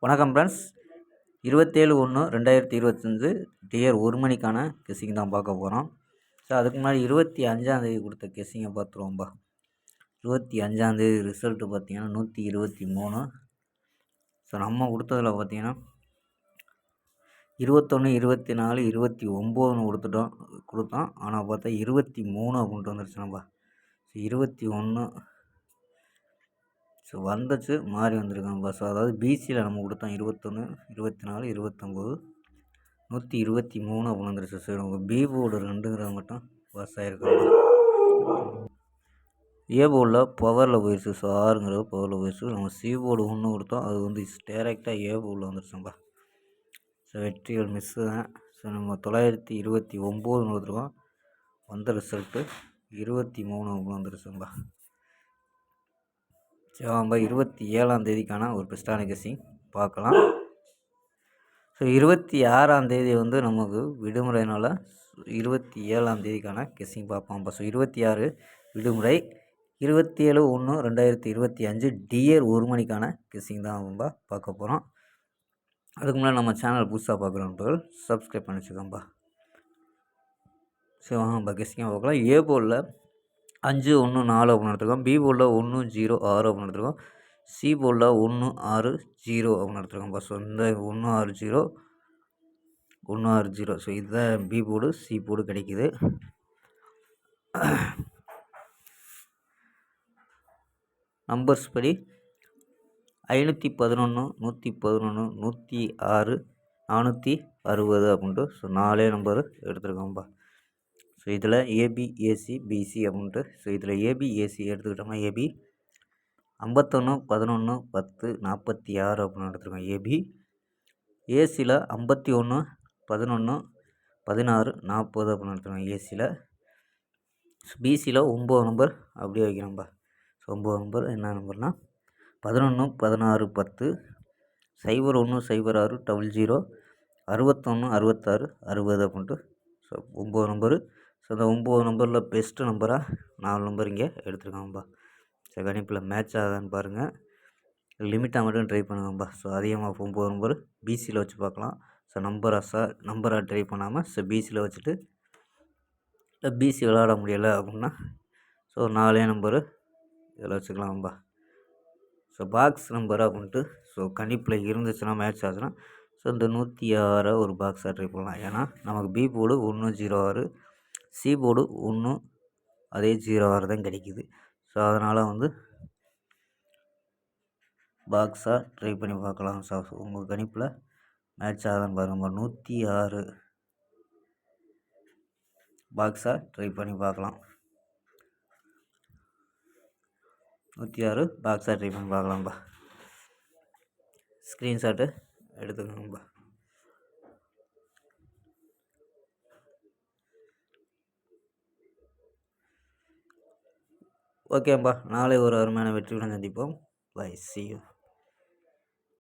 வணக்கம் friends. 27/1/2025 dear 1 மணிக்கான guessing தான் பார்க்க போகிறோம். ஸோ அதுக்கு முன்னாடி 25ஆந்தேதி கொடுத்த கெஸ்ஸிங்கை பார்த்துருவோம்பா. 25ஆந்தேதி ரிசல்ட்டு பார்த்தீங்கன்னா 123. ஸோ நம்ம கொடுத்ததில் பார்த்தீங்கன்னா 21, 24, 29 கொடுத்தோம். ஆனால் பார்த்தா 23 அப்படின்ட்டு வந்துருச்சுனப்பா. ஸோ 21 ஸோ வந்துச்சு மாறி வந்திருக்காங்க ஸோ அதாவது பிசியில் நம்ம கொடுத்தோம் 21, 24, 29, 123 அப்படின்னு வந்துருச்சு. ஸோ உங்கள் பி போர்டு 2ங்கிறது மட்டும் பாஸ் ஆகிருக்காங்க. ஏ போர்டில் பவரில் போயிடுச்சு. ஸோ 6ங்கிறது பவரில் போயிடுச்சு. நம்ம சி போர்டு 1 கொடுத்தோம், அது வந்து டேரெக்டாக ஏ போர்டில் வந்துருச்சுப்பா. ஸோ வெற்றிகள் மிஸ்ஸு தான். ஸோ நம்ம 929 கொடுத்துருக்கோம், வந்த ரிசல்ட்டு 23 அப்படின்னு வந்துருச்சுப்பா. சரி நம்ம 27ஆந்தேதிக்கான ஒரு பெஸ்ட்டான கெஸ்ஸிங் பார்க்கலாம். ஸோ 26ஆந்தேதி வந்து நமக்கு விடுமுறையினால் 27ஆந்தேதிக்கான கெஸ்ஸிங் பார்ப்போம். ஸோ 26 விடுமுறை, 27/1/2025 டியர் 1 மணிக்கான கெஸ்ஸிங் தான் நம்ம பார்க்க போகிறோம். அதுக்கு முன்னாடி நம்ம சேனல் புதுசாக பார்க்குறவங்க சப்ஸ்கிரைப் பண்ணி வச்சுக்கோம்பா. ஸோ நம்ம கெஸ்ஸிங்காக பார்க்கலாம். ஏ போர்டில் 5, 1, 4 அப்படின்னு எடுத்துருக்கோம். பி போர்டில் 1, 0, 6 அப்படின்னு எடுத்துருக்கோம். சி போர்டில் 1, 6, 0 அப்படின்னு எடுத்துருக்கோம்ப்பா. ஸோ இந்த 1, 6, 0, 1, 6, 0. ஸோ இதுதான் பி போர்டு, சி போர்டு கிடைக்குது. நம்பர்ஸ் படி 511, 111, 106, 460 அப்படின்ட்டு ஸோ 4 நம்பர் எடுத்துருக்கோம்ப்பா. ஸோ இதில் ஏபி, ஏசி, பிசி அப்படின்ட்டு ஸோ இதில் ஏபி, ஏசி எடுத்துக்கிட்டோம்னா ஏபி 51, 11, 10, 46 அப்படின்னு எடுத்துருக்கோம் ஏபி. ஏசியில் 51, 11, 16, 40 அப்படின்னு எடுத்துருக்கோம் ஏசியில். பிசியில் 9 நம்பர் அப்படியே வைக்கிறோம்ப்பா. ஸோ 9 நம்பர் என்ன நம்பர்னால் 11, 16, 10, 01, 06, 00, 61, 66, 60 அப்படின்ட்டு ஸோ 9 நம்பரு. ஸோ அந்த 9 நம்பரில் பெஸ்ட்டு நம்பராக 4 நம்பர் இங்கே எடுத்துருக்காங்கப்பா. ஸோ கணிப்பில் மேட்ச் ஆகுதான்னு பாருங்கள். லிமிட்டாக மட்டும் ட்ரை பண்ணுங்கப்பா. ஸோ அதிகமாக 9 நம்பர் பிசியில் வச்சு பார்க்கலாம். ஸோ நம்பராக ட்ரை பண்ணாமல் ஸோ பிசியில் வச்சுட்டு பிசி விளாட முடியலை அப்படின்னா ஸோ 4 நம்பரு இதில் வச்சுக்கலாம்ப்பா. ஸோ பாக்ஸ் நம்பர் அப்படின்ட்டு ஸோ கணிப்பில் இருந்துச்சுன்னா மேட்ச் ஆச்சுன்னா ஸோ இந்த 106 ஒரு பாக்ஸாக ட்ரை பண்ணலாம். ஏன்னா நமக்கு பி போர்டு 106, சி போர்டு 1 அதே 06 தான் கிடைக்குது. ஸோ அதனால் வந்து பாக்ஸாக ட்ரை பண்ணி பார்க்கலாம். ஸோ உங்கள் கணிப்பில் மேட்ச் ஆகுதான்னு பாருங்கள். 106 பாக்ஸாக ட்ரை பண்ணி பார்க்கலாம். 106 பாக்ஸாக ட்ரை பண்ணி பார்க்கலாம்ப்பா. ஸ்க்ரீன்ஷாட்டு எடுத்துக்கோங்கப்பா. ஓகேப்பா, நாளை ஒரு அருமையான வெற்றியுடன் சந்திப்போம். Bye, see you.